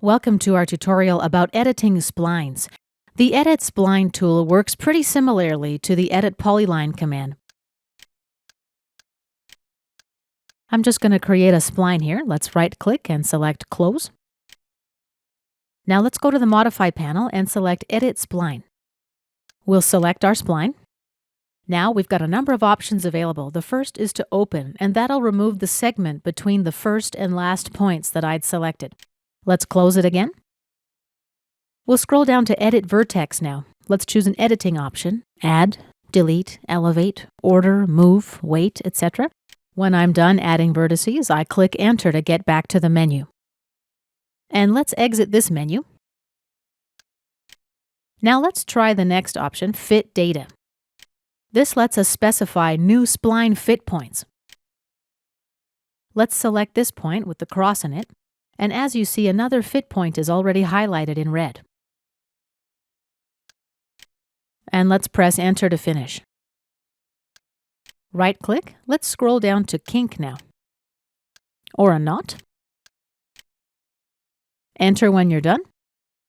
Welcome to our tutorial about editing splines. The Edit Spline tool works pretty similarly to the Edit Polyline command. I'm just going to create a spline here. Let's right-click and select Close. Now let's go to the Modify panel and select Edit Spline. We'll select our spline. Now we've got a number of options available. The first is to Open, and that'll remove the segment between the first and last points that I'd selected. Let's close it again. We'll scroll down to Edit Vertex now. Let's choose an editing option: Add, Delete, Elevate, Order, Move, Weight, etc. When I'm done adding vertices, I click Enter to get back to the menu. And let's exit this menu. Now let's try the next option, Fit Data. This lets us specify new spline fit points. Let's select this point with the cross in it, and as you see, another fit point is already highlighted in red. And let's press Enter to finish. Right-click, let's scroll down to Kink now, or a knot. Enter when you're done,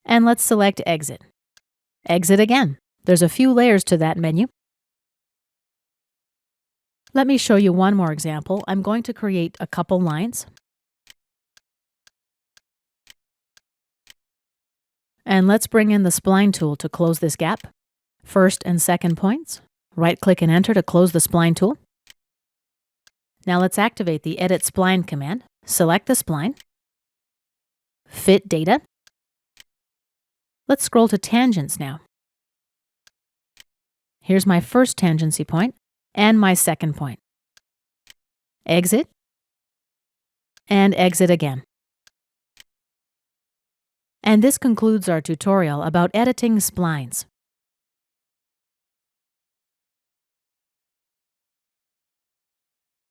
and let's select Exit. Exit again. There's a few layers to that menu. Let me show you one more example. I'm going to create a couple lines. And let's bring in the Spline tool to close this gap. First and second points. Right-click and Enter to close the Spline tool. Now let's activate the Edit Spline command. Select the spline. Fit Data. Let's scroll to Tangents now. Here's my first tangency point and my second point. Exit. And exit again. And this concludes our tutorial about editing splines.